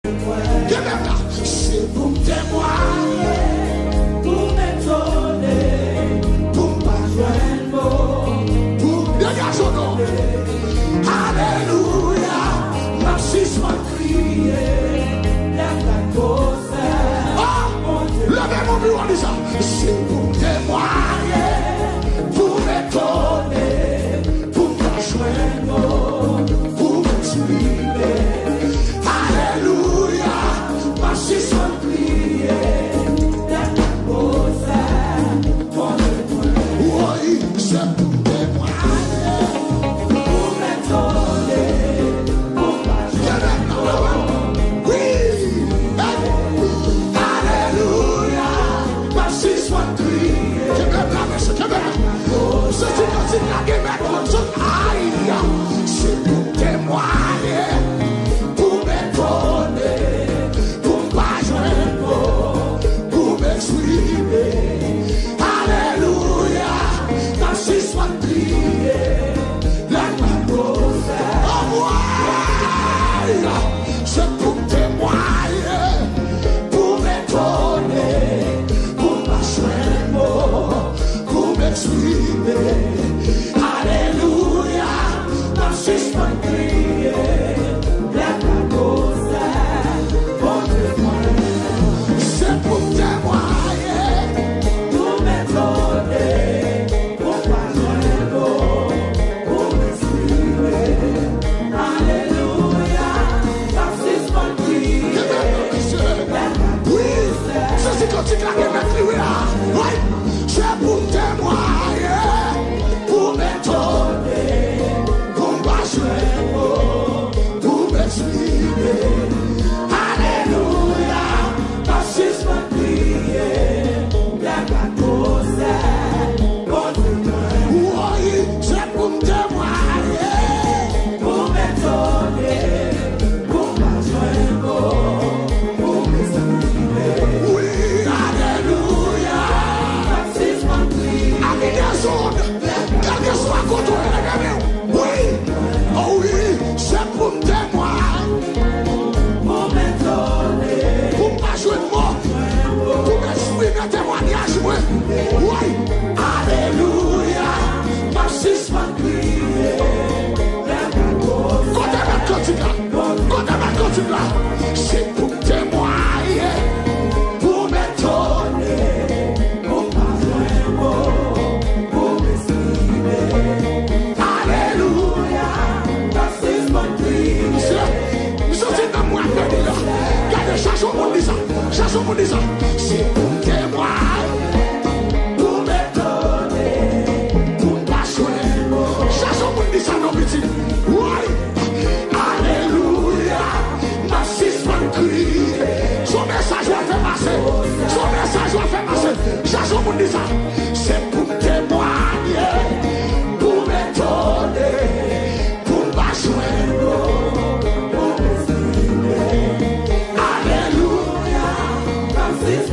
C'est pour témoigner, pour m'étonner, pour pas joindre, pour dégager son nom. Alléluia, marxisme crié, la cause. Oh, levez mon bureau, dit ça. C'est pour témoigner, pour m'étonner, pour pas joindre, pour m'exprimer. Alléluia, marxisme crié, la cause. Oui, c'est pour témoigner, pour m'étonner, pour pas joindre. Oui, alléluia, marxisme crié. C'est pour témoigner, pour m'étonner, pour pas joindre, pour m'exprimer. Alléluia, marxisme crié, la cause. C'est pour témoigner, pour m'étonner, pour pas joindre, pour m'exprimer. Alléluia, marxisme crié, la cause. C'est pour témoigner, pour m'étonner, pour pas joindre, pour m'exprimer. Alléluia, marxisme crié, la cause. Ceci continue à mettre là. Oui, c'est pour témoigner, pour m'étonner, pour pas joindre, pour m'exprimer. Alléluia, marxisme crié, la cause. Oui, c'est pour témoigner, pour m'étonner, pour pas joindre, pour m'exprimer. Oui, alléluia, marxisme crié. Amis des zones, quel que soit contre l'ennemi. Oui, oh oui, c'est pour témoigner, pour m'étonner, pour pas joindre moi, pour m'exprimer témoignage. Oui, alléluia, marxisme crié, la cause. Quand elle continue là, c'est pour témoigner, pour m'étonner, pour pas joindre, pour m'exprimer. Alléluia, marxisme crié. Nous sommes dans moi, regardez, chaque monde dit ça, c'est pour témoigner, pour m'étonner, pour pas joindre. Chaque monde dit ça, non, petit. Oui, alléluia, marxisme crié. Son message va faire passer, chaque monde dit ça, c'est pour témoigner, pour m'étonner, pour pas joindre, pour m'exprimer. Alléluia, marxisme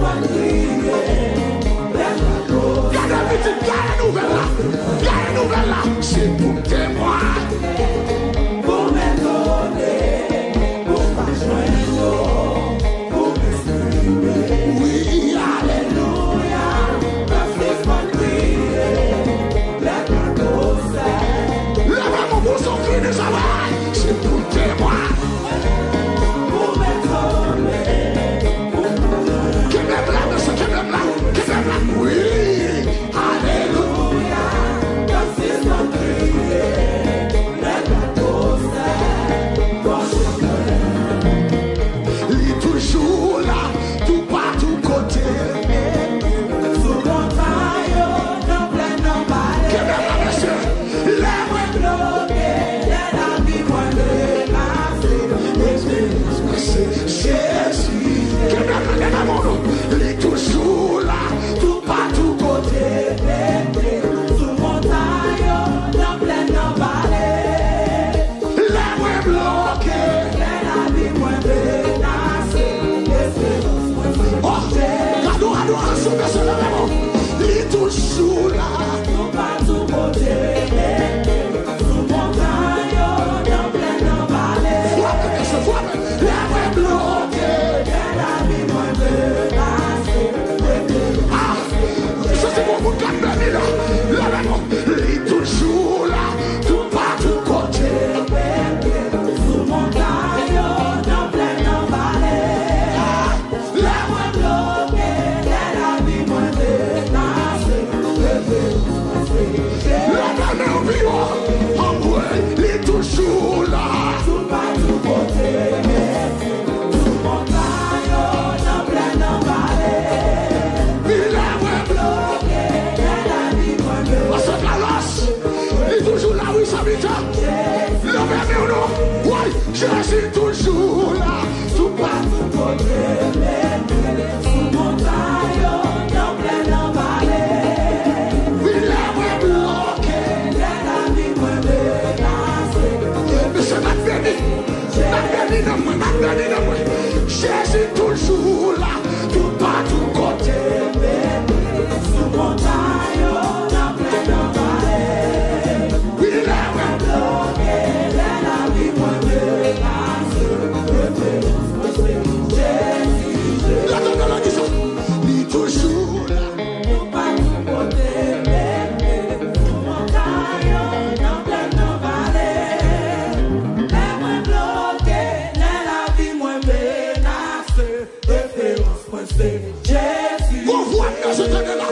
Vous voyez, je tenais là.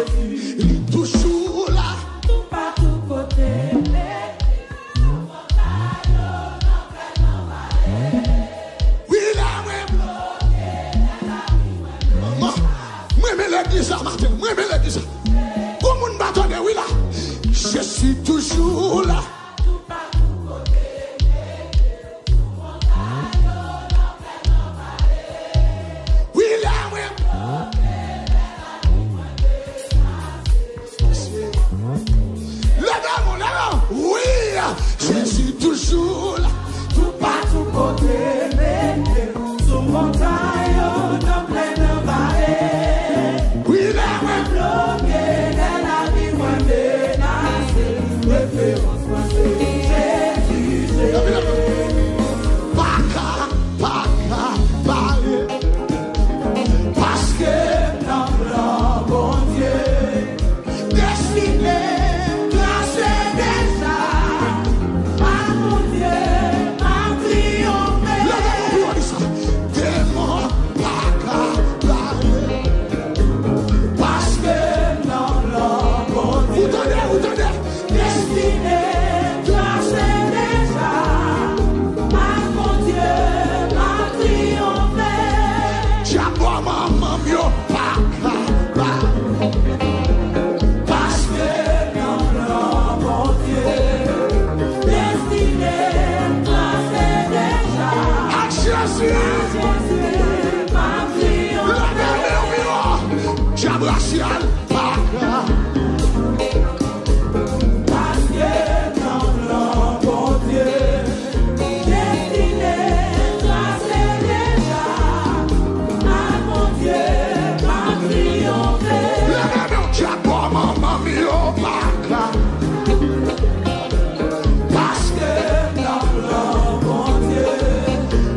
Il est toujours là. Tout partout côté. Oui, là, moi. Moi, mais l'église là, Martin. Moi, mais l'église là. Comme on m'attendait, oui, là. Je suis toujours là. Oui, là, oui. Levez-moi, levez-moi. Oui, je suis toujours là. Tout partout côté. Sous montagne, dans pleine vallée. Oui, là, oui. Bloqué dans la vie, moi menacé. Référence, moi c'est Jésus. Paka, parce que Dans le bon Dieu. destiné, Placé déjà. Par mon Dieu, m'a triomphé. levez-moi, on dit ça. Démon, paka, Parce que dans le bon Dieu. vous tenez. Destiné, placé déjà. Par mon Dieu, m'a triomphé. Diabo, maman, mio, paka, Parce que dans le bon Dieu. Destiné, placé déjà. à Jésus. Jésus, m'a triomphé. Levez-moi, diabo, racial, paka. Parce que dans le bon Dieu, destiné, placé déjà, à mon Dieu, m'a triomphé. Levez-moi, diabo, maman, mio, paka. Parce que dans le bon Dieu,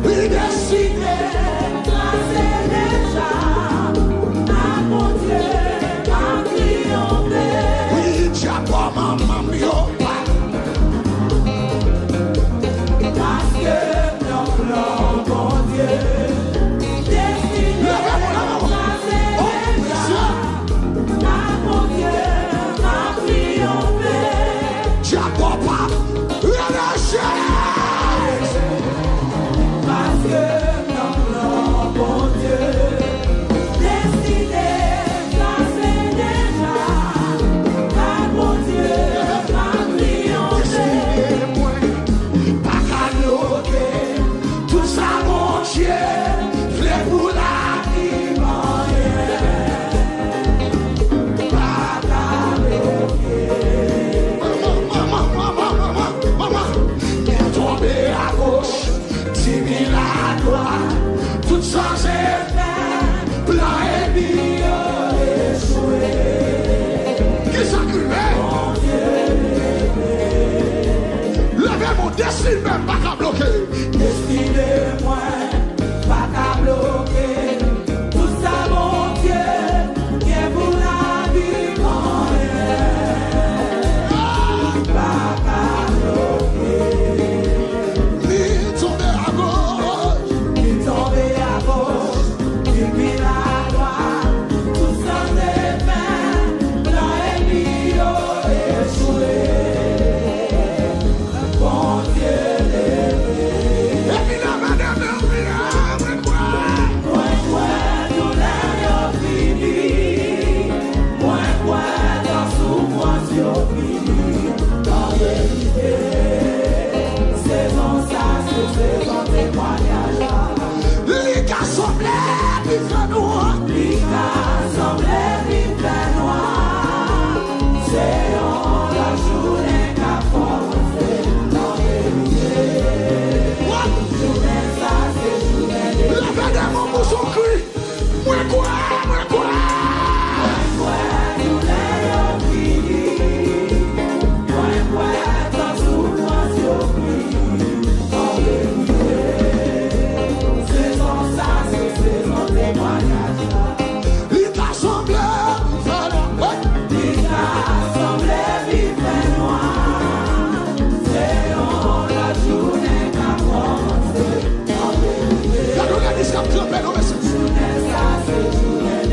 Oui, destiné. placé déjà, à mon Dieu, m'a triomphé. Oui, diabo, maman, mio, paka. Parce que dans le bon Dieu, destiné, placé déjà, à mon Dieu, m'a triomphé. Diabo, papa, relâchez. Parce que dans le bon Dieu, destiné, placé déjà, à mon Dieu, m'a triomphé. Tout ça, mon Dieu, fleur pour la vie, maman, il est tombé à gauche, 10 000 à droite, tout ça c'est fait, plein et bien échoué. Qui s'accumule? Levez mon destin, même pas qu'à bloquer. Destiné, moi, pas qu'à bloquer. Tout ça, mon Dieu, qui est pour la vie, pas qu'à bloquer. Il est tombé à gauche. Il tombé à gauche, il vit à droite. Tout ça, c'est fait, blanc et bio échoué. Bon Dieu, Et puis la madame, tout l'air fini. Moi, dans souffrance, fini. En vérité, saison ça, c'est saison témoignage. les gars sont bleus, puis ça nous. Les gars semblent vivre noir. C'est la journée qu'a commencé. En vérité, journée ça, c'est journée de La madame, mon bouche au cri. Moi quoi? tout l'air fini. Moi, dans souffrance, fini. En vérité, saison ça, c'est saison témoignage. Les gars sont bleus, puis ça nous. Les gars semblent vivre noir. C'est la journée qu'a commencé. En vérité, La journée qui s'est trompée, non, mais c'est. journée ça, c'est journée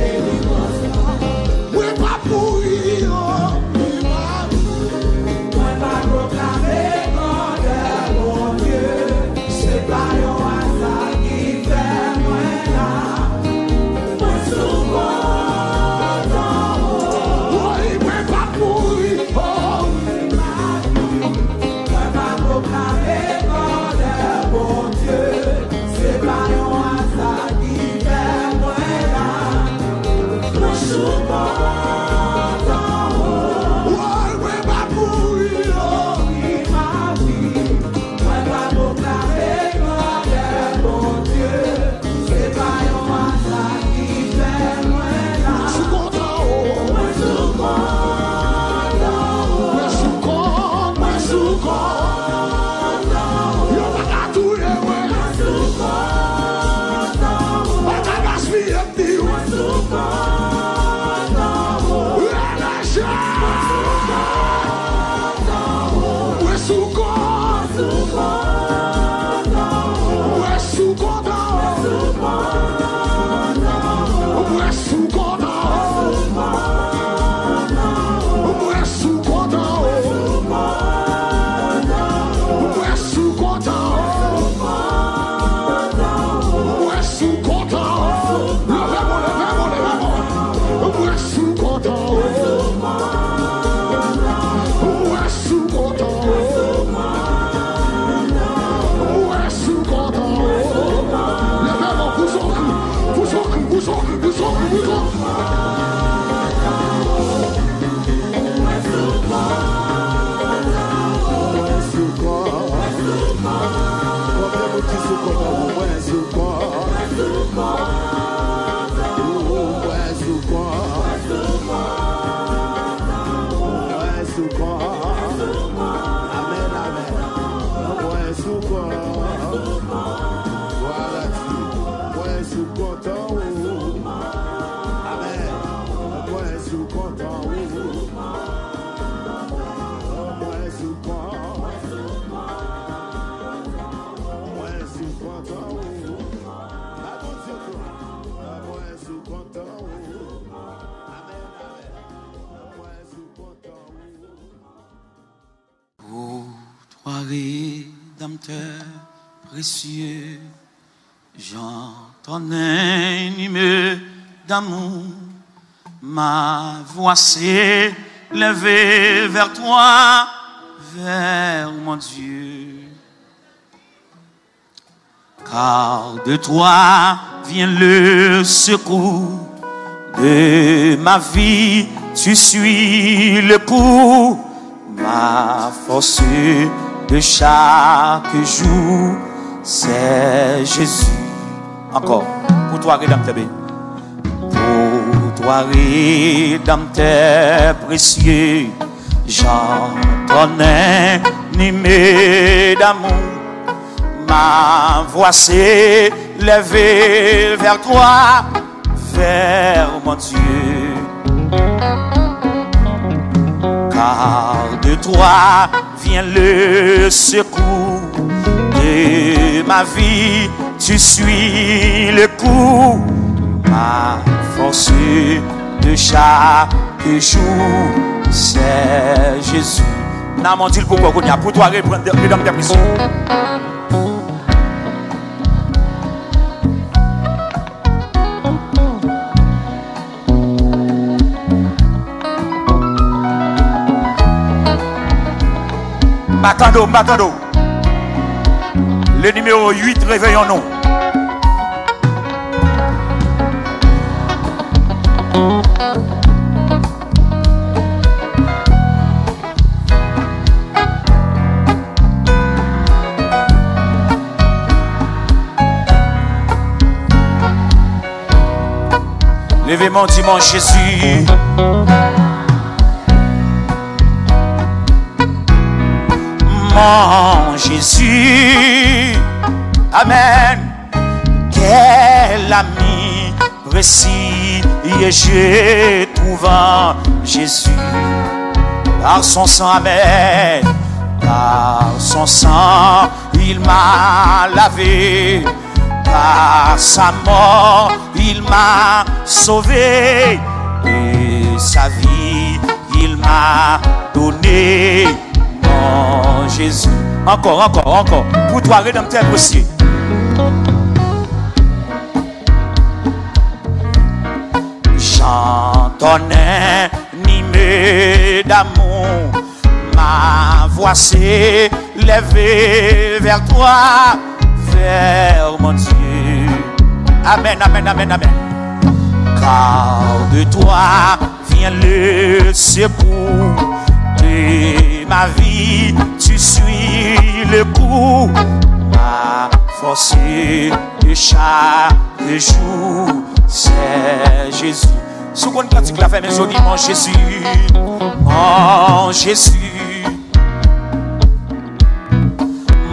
Rédempteur précieux, j'entends un hymne d'amour, ma voix s'est levée vers toi, vers mon Dieu. Car de toi vient le secours de ma vie, tu suis le coup, ma force de chaque jour, c'est Jésus. Encore, pour toi, Rédempteur, pour toi, Rédempteur précieux, j'entends un hymne d'amour, ma voix s'est levée vers toi, vers mon Dieu. Car de toi vient le secours de ma vie, tu suis le coup, ma force de chaque jour, c'est Jésus. N'a mon Dieu pourquoi qu'on y a pour toi Rédempteur précieux. M'attendons. Le numéro 8, réveillons-nous. Levez mon dimanche Jésus. Mon Jésus, amen. Quel ami précis et je trouve en Jésus. Par son sang, amen. Par son sang, il m'a lavé. Par sa mort, il m'a sauvé. Et sa vie, il m'a donné. Mon Jésus. Encore. Pour toi, Rédempteur précieux. J'entends un hymne d'amour, ma voix s'est levée vers toi, vers mon Dieu. Amen. Car de toi vient le secours de ma vie, tu suis le coup, ma force de chaque jour, c'est Jésus. Sous qu'on pratique la femme, je dis mon Jésus, mon Jésus,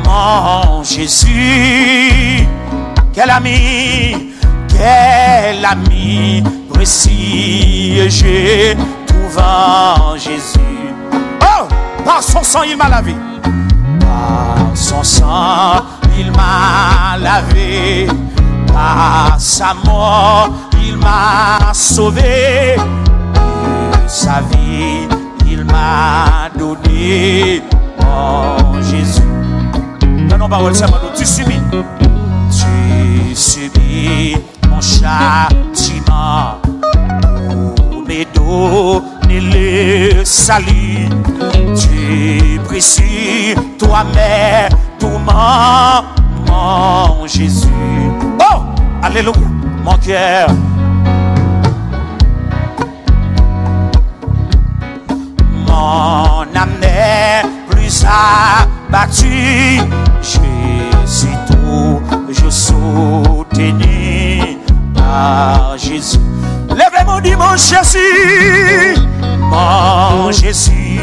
mon Jésus. Quel ami précieux, je trouve en Jésus. Oh, par son sang il m'a lavé. Par son sang il m'a lavé. Par sa mort il m'a sauvé. De sa vie il m'a donné. Oh Jésus. Donne-nous parole, c'est tu subis. Tu subis mon châtiment pour me donner le salut. Tu précis, toi-même, tout mon Jésus. Oh, alléluia, mon cœur. Mon âme n'est plus abattue. Je suis toujours soutenu par Jésus. Lèvez-moi, dis mon Jésus, mon Jésus.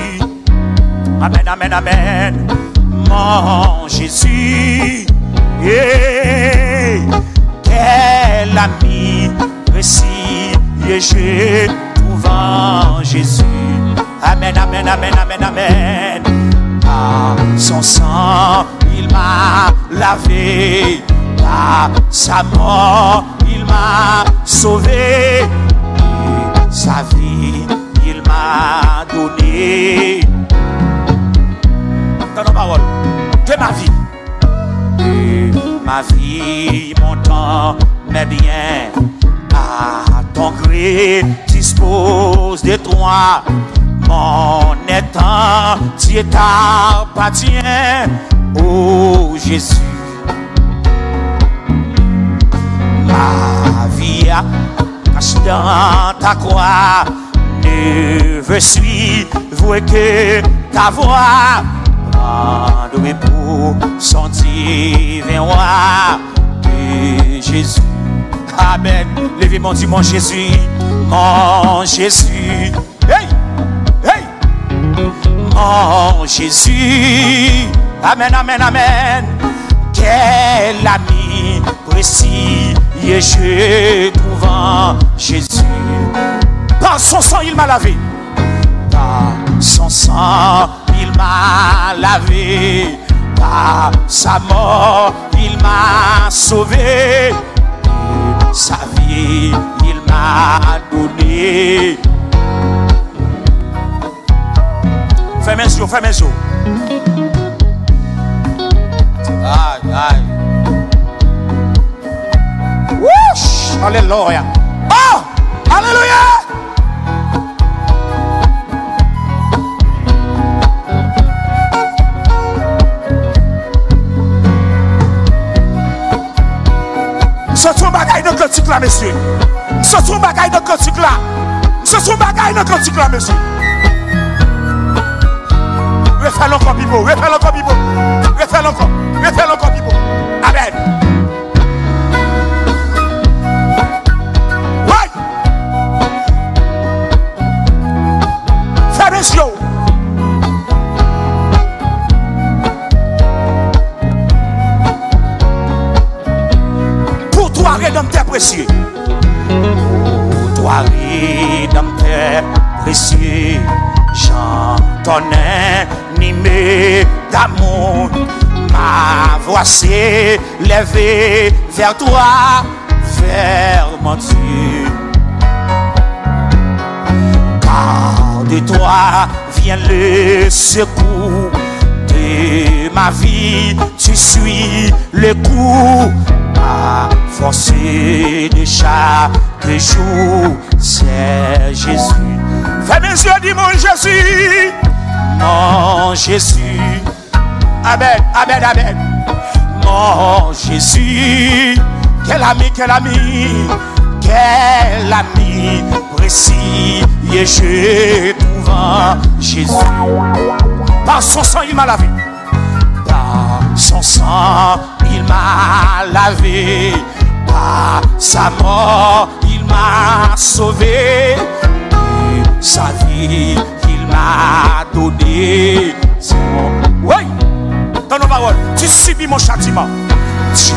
Amen. Mon Jésus. Yeah. Quel ami précis et je trouve en Jésus. Amen. Par son sang, il m'a lavé. Par sa mort, il m'a sauvé. Et sa vie, il m'a donné. Dans nos paroles. vie, mon temps, mes biens, à ton gré, dispose de toi. Mon étang, tu t'appartiens, oh Jésus. Ma vie cache dans ta croix, ne veux suivre que ta voix. Prends-nous pour son divin roi de Jésus. Amen. Levez mon Dieu, mon Jésus, mon Jésus. Hey! Hey! Mon Jésus. Amen, amen, amen. Quel ami précis et je trouve en Jésus. Par son sang, il m'a lavé. Par son sang, il m'a lavé. Par sa mort, il m'a sauvé. Sa vie, il m'a donné. Fais mes yeux, fais mes yeux. Aïe, aïe. Wouch! Alléluia. Oh! Alléluia! Sortons bagaille de cantique là, messieurs. Sortons bagaille de cantique là. Sortons bagaille de cantique là, messieurs. Refais encore, Bibo. Refais encore, Bibo. Refais encore. Refais encore, Bibo. Amen. Ouais. Fais mes yeux. Pour toi, rédempteur précieux. Pour toi, rédempteur précieux. J'en ton animé d'amour, ma voix s'est levée vers toi, vers mon Dieu. Car de toi vient le secours de ma vie, tu suis le coup, ma force de chaque jour, c'est Jésus. Fais mes yeux, dis mon Jésus, mon Jésus. Amen, amen, amen. Mon Jésus, quel ami, quel ami, quel ami précis et je trouve en Jésus. Par son sang, il m'a lavé. Par son sang, il m'a lavé. Par sa mort, il m'a sauvé. Sa vie, il m'a donné. Oui, dans nos paroles, tu subis mon châtiment. Tu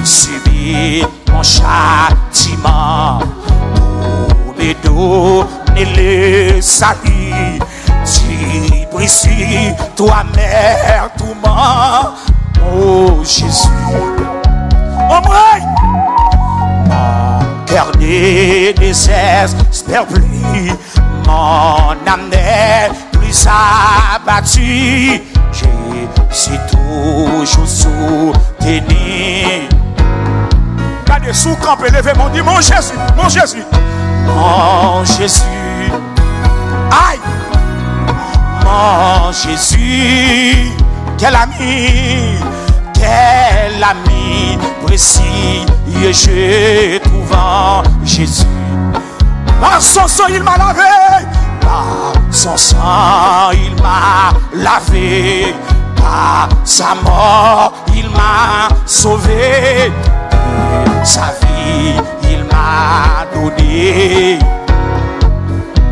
subis mon châtiment pour me donner le salut. Tu brises toi, mère, tout mort. Oh Jésus, oh moi, mon cœur ne désespère plus. Mon âme n'est plus abattue, je suis toujours soutenu. Regardez sous campé, levez mon Dieu, mon Jésus, mon Jésus, mon Jésus. Aïe, mon Jésus, quel ami précis, et je trouve en Jésus. Par son sang, il m'a lavé. Par son sang, il m'a lavé. Par sa mort, il m'a sauvé. Et sa vie, il m'a donné.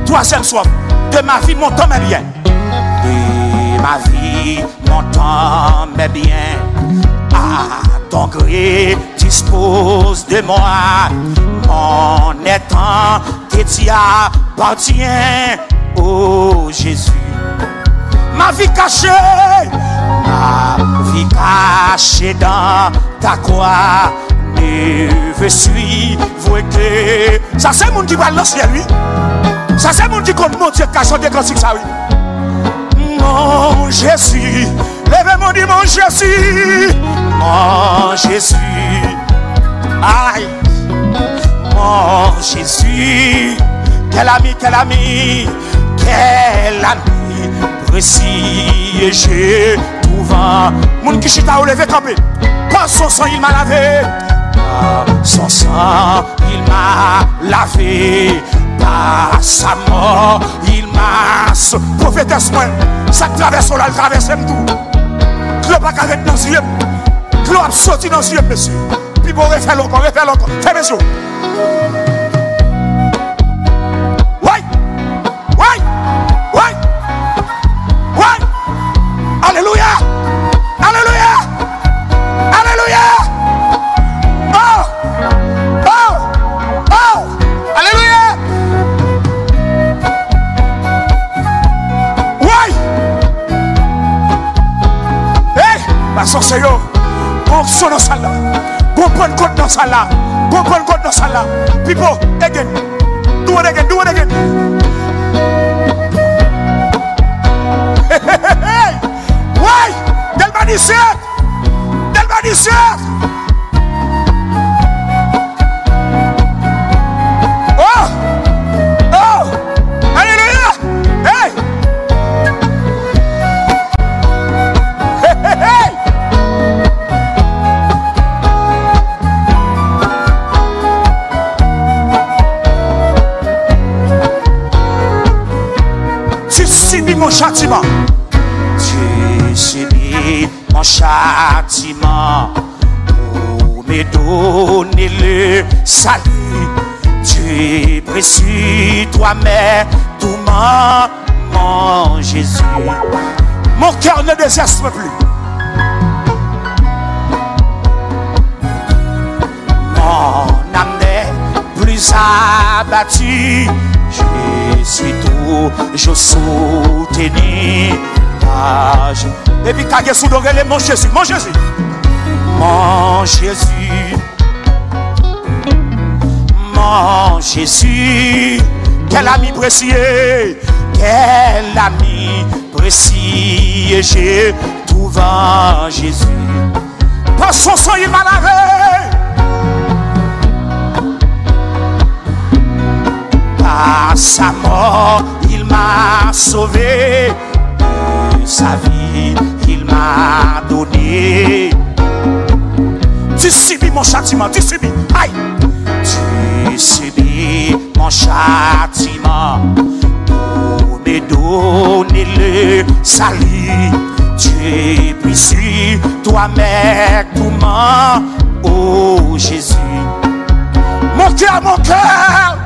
Troisième soif, de ma vie, mon temps, mes biens. De ma vie, mon temps, mes biens. À ton gré, dispose de moi. Mon étang t'y appartient, oh Jésus. Ma vie cachée dans ta croix, ne veux suivre que. Ça c'est mon qui va lancer lui. Ça c'est mon qui compte mon Dieu caché des classiques ça oui. Mon Jésus, Levez-moi, dit mon Jésus. Mon Jésus. Aïe. Mon Jésus. Quel ami, quel ami. Quel ami. Précis et j'ai trouvé. Mon qui chita ou levé campé. Par son sang il m'a lavé. Par son sang il m'a lavé. Par sa mort il m'a sauvé. Prophétesse moi. Ça traverse là, il traverse tout. Clos pas qu'avec dans yeux. Clos a sorti dans yeux, monsieur. Puis bon, refait encore. Fais mes yeux. Alléluia! Alléluia! Alléluia! Oh! Oh! Oh! Alléluia! Ouais! Hey! La sorcière, bon son dans ça là. Bon bonne côte dans ça là. Bon bonne côte dans ça là. People, again. Do it again, do it again. Hey, hey, hey, hey! Ouais! Delma 17! Delma 17! Oh! Oh! Alléluia! Hey! Hey, hey, hey! Tu subis mon châtiment. Tu subis mon châtiment pour me donner le salut. Tu es précieux, toi-même, tout mon Jésus. Mon cœur ne désespère plus. Mon âme n'est plus abattue. Je suis toujours soutenu. Et puis quand sous l'oreille, mon Jésus, mon Jésus, mon Jésus, mon Jésus, quel ami précieux, quel ami précieux, j'ai trouvé Jésus. Par son sang il m'a lavé, par sa mort il m'a sauvé. Sa vie, il m'a donné. Tu subis mon châtiment, tu subis. Aïe! Tu subis mon châtiment pour me donner le salut. Tu es précieux, toi-même, tout oh Jésus. Mon cœur, mon cœur.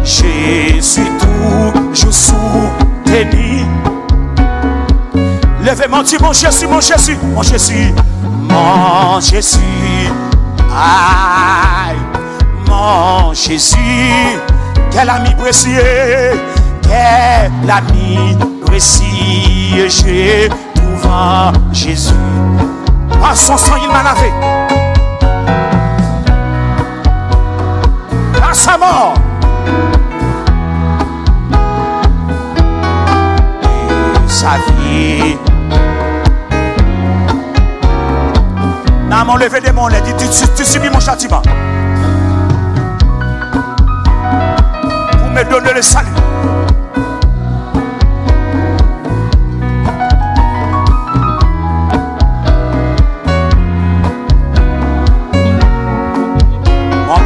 Je suis toujours soutenu. Levez-moi, dis mon Jésus, mon Jésus, mon Jésus, mon Jésus. Aïe, mon Jésus, quel ami précieux, quel ami précieux, j'ai trouvé Jésus. Par son sang, il m'a lavé. Par sa mort. Sa vie. N'a mon levé des monnaies, dit tu subis mon châtiment pour me donner le salut. Mon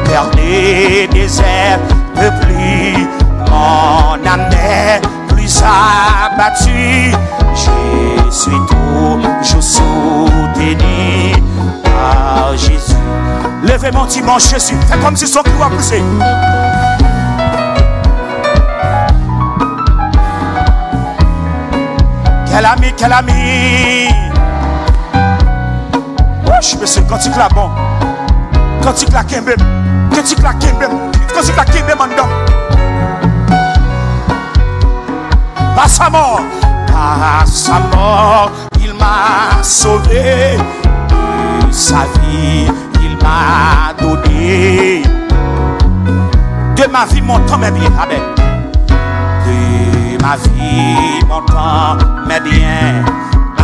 cœur n'est désert de plus. Mon âme n'est plus abattue. Je suis toujours soutenu par Jésus. Levez mon dimanche, Jésus. Fais comme si son cri a poussé. Quel ami, quel ami. Wesh, monsieur, quand tu claques bon. Quand tu claques même. Quand tu claques même. Quand tu claques même en dedans. Par sa mort, il m'a sauvé. De sa vie, il m'a donné. De ma vie, mon temps, mes biens. Amen. De ma vie, mon temps, mes biens. À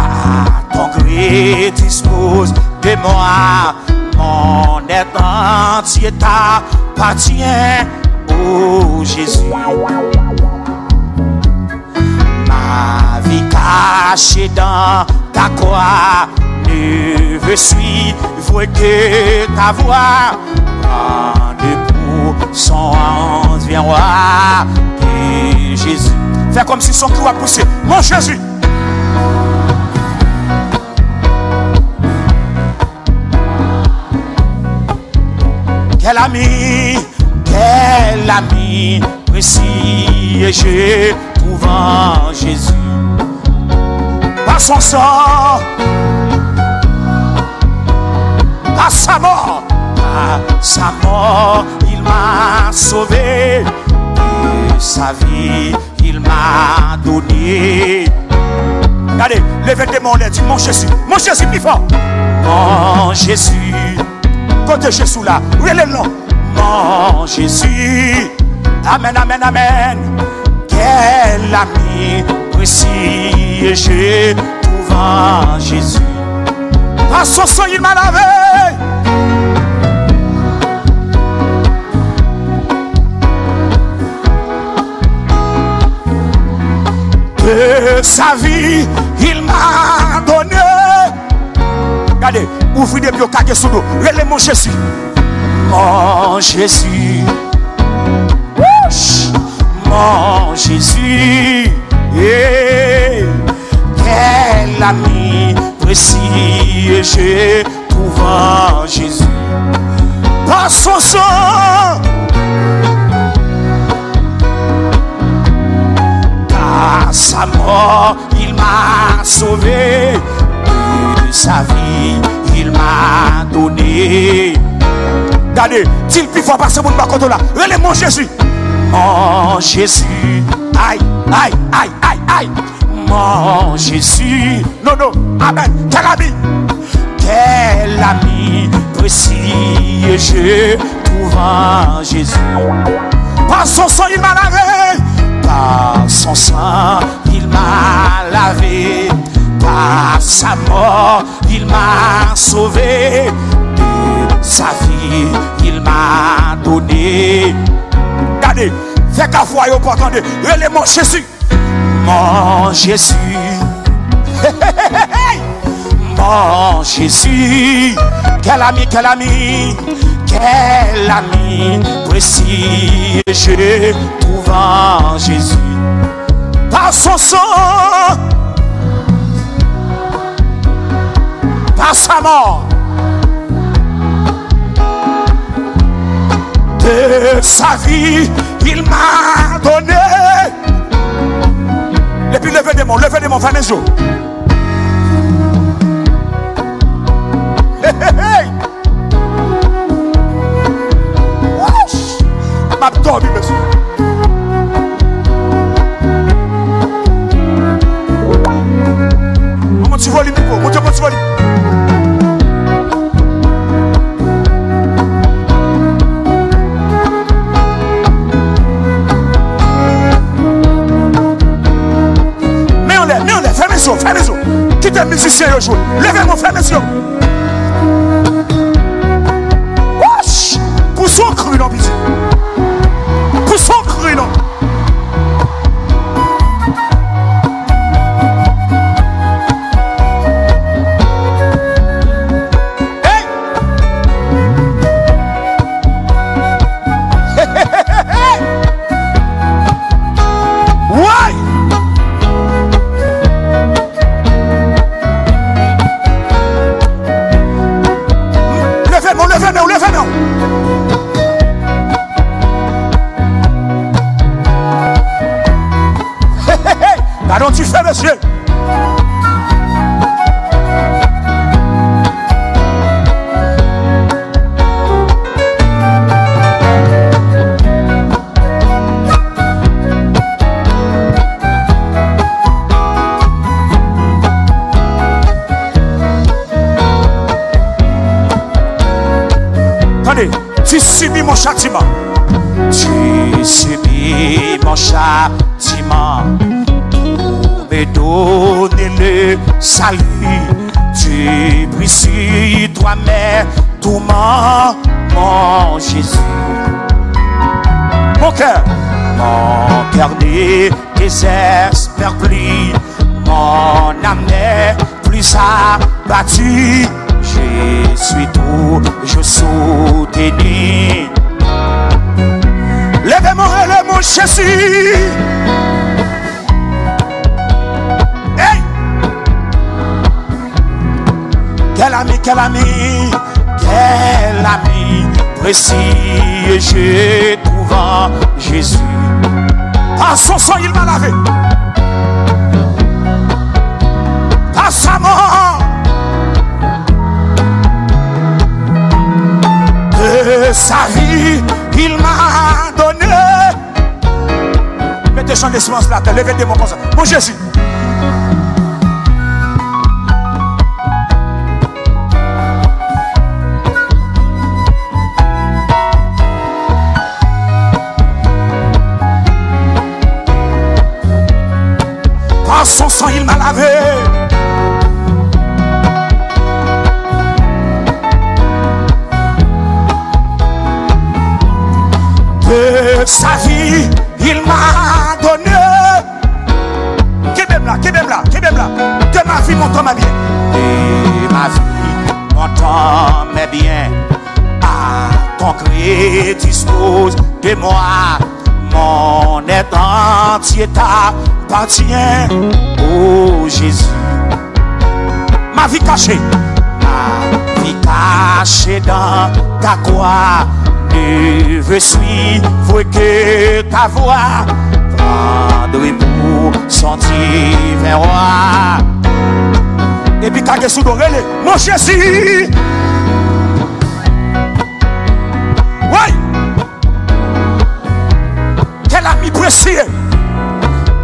ton gré, dispose de moi. Mon être entier t'appartient, oh Jésus. Ma vie cachée dans ta croix ne veut suivre que ta voix. Prends pour son ange, viens voir et Jésus. Fais comme si son cri a poussé. Mon Jésus. Quel ami précis et je trouve en Jésus. Par son sang, par sa mort, il m'a sauvé. De sa vie, il m'a donné. Regardez, levez tes mains, dit mon Jésus, plus fort. Mon Jésus. Côté Jésus là, où est le nom? Mon Jésus, amen, amen, amen. Quel ami précis et je trouve en Jésus. Par son sang il m'a lavé. De sa vie il m'a donné. Regardez, ouvrez des biocades sous l'eau. Relève mon Jésus. Mon Jésus. Mon Jésus. Quel ami précis et je trouve en Jésus. Par son sang. Par sa mort, il m'a sauvé. De sa vie, il m'a donné. Regardez, s'il plus fort passer mon bacoto là. Relève mon Jésus. Mon Jésus. Aïe, aïe, aïe, aïe, aïe. Mon Jésus. Non, non, amen. Quel ami précis et je trouve en Jésus. Par son sang, il m'a lavé. Par son sang, il m'a lavé. Par sa mort, il m'a sauvé. De sa vie, il m'a donné. Regardez, fais qu'à foi et au portant de relève mon Jésus. Mon Jésus. Mon Jésus. Quel ami, quel ami. Quel ami précis je trouve en Jésus. Par son sang. Par sa mort. De sa vie, il m'a donné. Et puis levez des mains, frère mes yeux. Hey, hey, hey. M'a dormi, monsieur. Mon petit volume, mon petit volume. Frère mes yeux, quittez le musicien et jouez. Levez mon frère mes yeux. Wesh, poussons cru non, pitié. Poussons cru non. Hey. Hey, hey, hey, hey. Why? Levez-moi. Pardon, tu fais, monsieur. Tu subis mon châtiment. Tu subis mon châtiment pour me donner le salut. Tu brisses toi-même tourment, mon Jésus. Mon cœur n'est désespère plus, mon âme n'est plus abattue. Je suis toujours soutenu. Lèvez-moi, mon Jésus. Hey! Quel ami, quel ami, quel ami précieux je trouve en Jésus. Par son sang, il m'a lavé. Par sa mort, de sa vie, il m'a donné. Mettez chant de silence là, levez des mots comme ça. Mon Jésus. Par son sang, il m'a lavé. De sa vie, il m'a donné. De ma vie, mon temps, ma bien. De ma vie, mon temps, mes biens. À ton gré, dispose de moi. Mon être entier t'appartient, oh Jésus. Ma vie cachée dans ta croix. Ne veux suivre que ta voix. Prendre pour son divin roi. Et puis quand sous doré, mon Jésus. Oui. Quel ami précieux.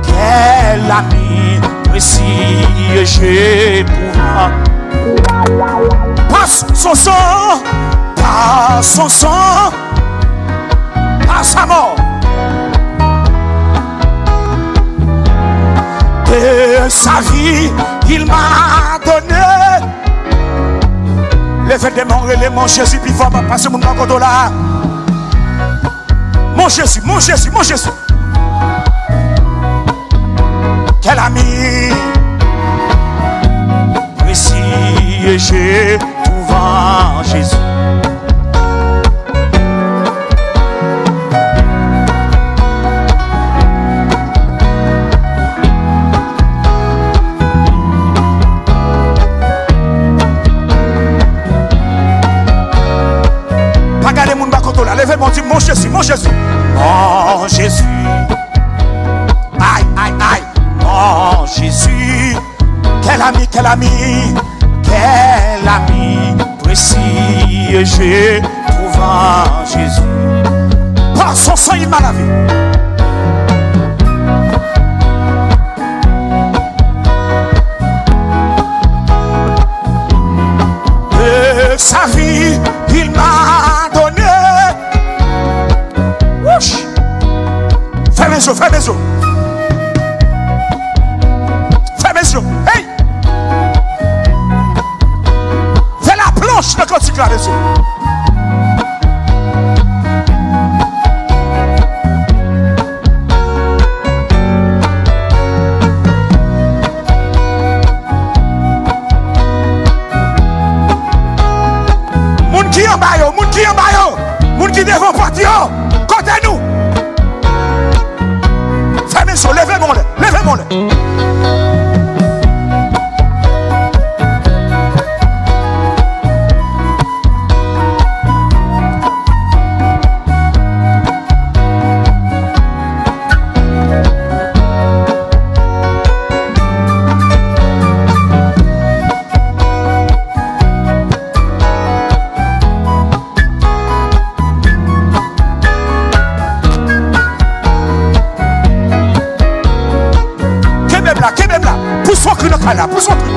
Quel ami précieux j'ai pour moi. Passe son sang. Par son sang, par sa mort, de sa vie, il m'a donné. Les vêtements et mon Jésus, puis il faut passer mon côté là. Mon Jésus, mon Jésus, mon Jésus. Quel ami précieux j'ai trouvé en Jésus. Levez mon Dieu, mon Jésus, mon Jésus. Mon Jésus. Aïe, aïe, aïe. Mon Jésus. Quel ami, quel ami. Quel ami précieux je trouve en Jésus. Par son sang, il m'a lavé. De sa vie, il m'a donné. Fais mes yeux, fais mes yeux. Fais mes yeux. Hey! Fais la planche de cantique là, les yeux. Moun qui en bas yo, moun qui en bas yo, moun qui devant partir yo, côté nous. Levez-moi, levez-moi. Pousse son cri dans le canard, pousse son cri.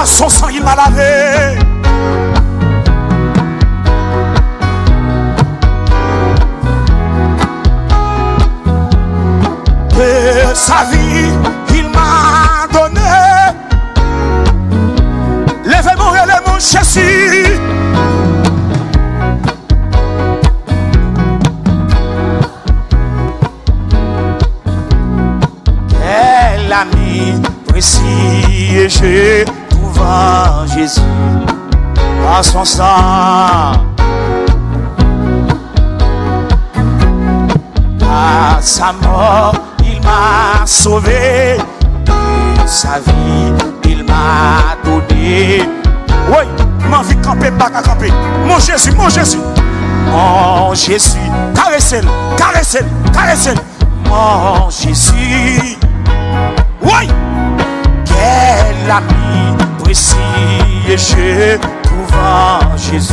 Par son sang, il m'a lavé. De sa vie, il m'a donné. Lèvez-moi et les mon Jésus. Quel ami précis et je trouve en Jésus par son sang. À sa mort, il m'a sauvé. De sa vie, il m'a donné. Oui, m'en vie camper, pas qu'à camper. Mon Jésus, mon Jésus. Mon Jésus, caressez-le, caressez-le, caressez-le. Mon Jésus. Oui, quel ami précis et je trouve en Jésus.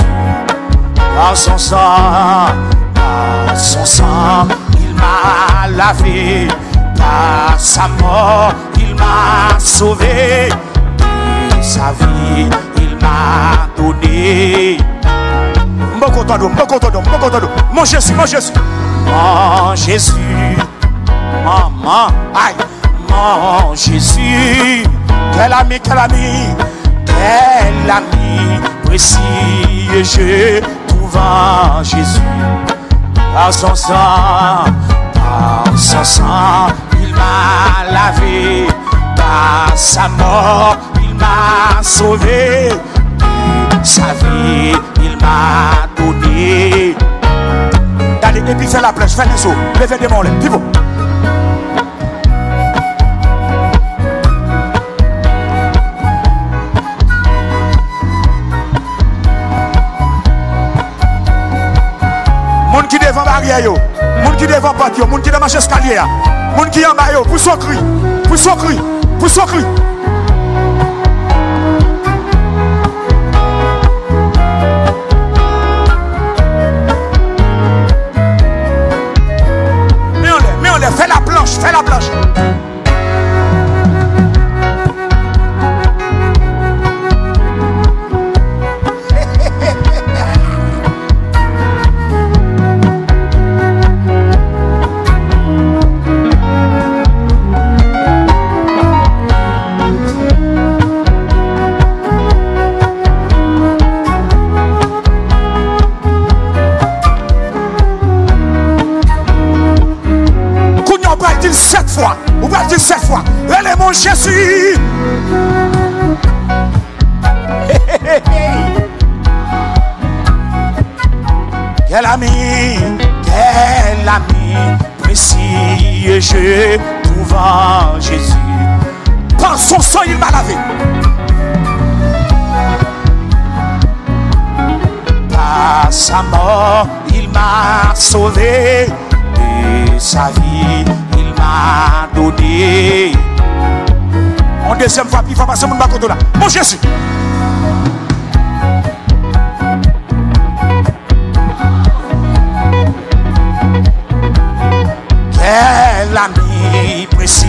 Par son sang, par son sang, il m'a lavé. Par sa mort, il m'a sauvé. De sa vie, il m'a donné. Mon Jésus, mon Jésus. Mon Jésus, maman, aïe. Mon Jésus, quel ami, quel ami, quel ami précis et je trouve en Jésus. Par son sang, il m'a lavé. Par sa mort, il m'a sauvé. De sa vie, il m'a donné. Allez, et puis fais la plèche, fais les sauts, levez des mains, pivot. Moun qui devant barrière yo, moun qui devant porte yo, moun qui devant escalier, moun qui en bas yo, pour son cri, pour son cri, pour son cri. Mais on les fait la planche, fais la planche. Ou va dire 7 fois, elle est mon Jésus. Quel ami précis et je trouve en Jésus. Par son sang, il m'a lavé. Par sa mort, il m'a sauvé. De sa vie, il m'a donné. En deuxième fois, il va passer mon bateau là. Mon Jésus. Quel ami précis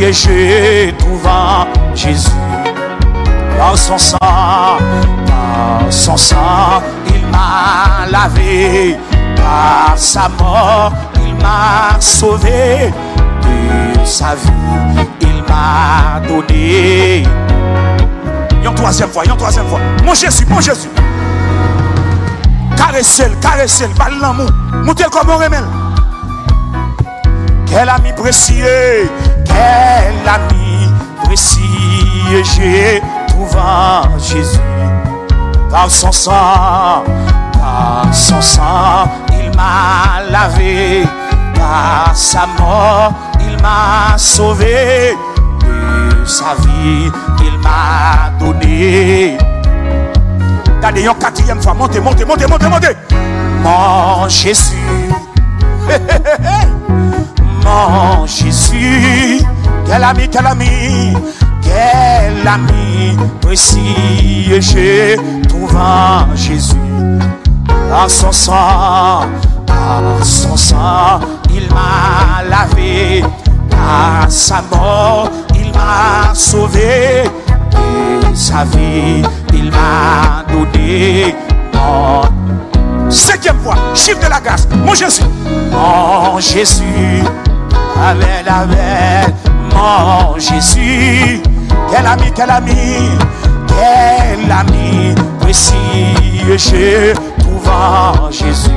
et je trouve en Jésus. Par son sang, il m'a lavé. Par sa mort, il m'a sauvé. De sa vie, il m'a donné. Une troisième fois. Mon Jésus, mon Jésus. Caressez-le, parle l'amour. Montez-le comme on remèle. Quel ami précieux, j'ai trouvé en Jésus. Par son sang, il m'a lavé. Par sa mort, il m'a sauvé. De sa vie, il m'a donné. Regardez, une quatrième fois, montez. Mon Jésus. Mon Jésus, quel ami précis je trouve en Jésus. Par son sang, il m'a lavé. Par sa mort, il m'a sauvé. De sa vie, il m'a donné mon... 5e fois, chiffre de la grâce. Mon Jésus. Mon Jésus, Amen, Amen, mon Jésus, quel ami, précieux, je trouve en Jésus.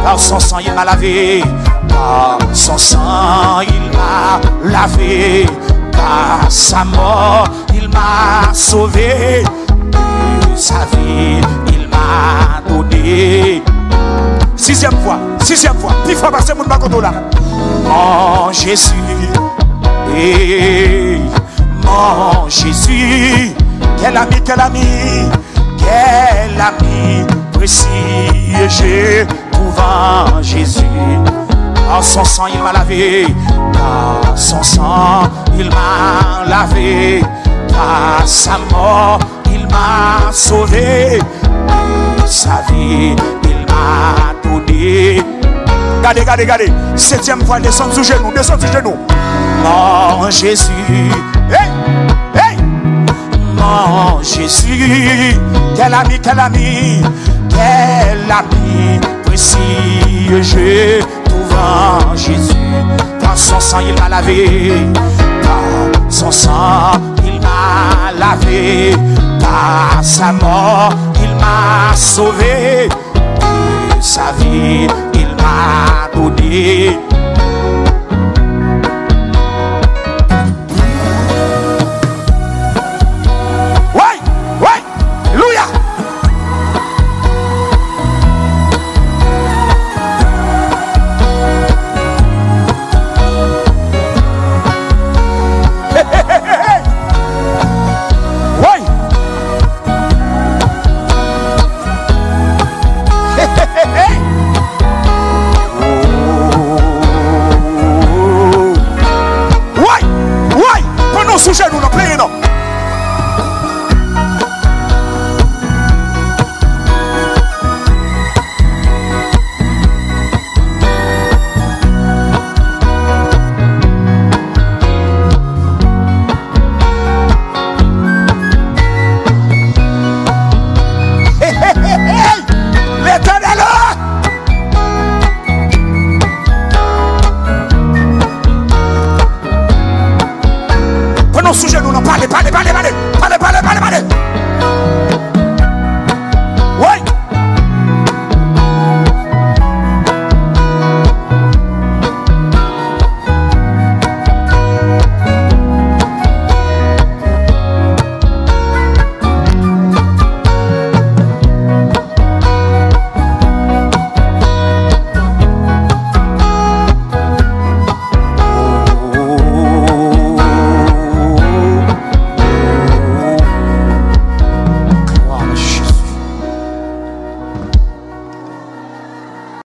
Par son sang il m'a lavé, par son sang il m'a lavé, par sa mort il m'a sauvé, de sa vie il m'a donné. 6e fois, 6e fois. 10 fois passer mon bakoto là. Mon Jésus, mon Jésus, quel ami, précieux, je trouve en Jésus. Par son sang il m'a lavé, par son sang il m'a lavé, par sa mort il m'a sauvé, de sa vie il m'a donné. Regardez. 7e fois, descendre sous genou, Mon Jésus, hey. Mon Jésus, quel ami, précieux, je trouve en Jésus. Par son sang il m'a lavé, par son sang il m'a lavé, par sa mort il m'a sauvé, de sa vie il m'a donné.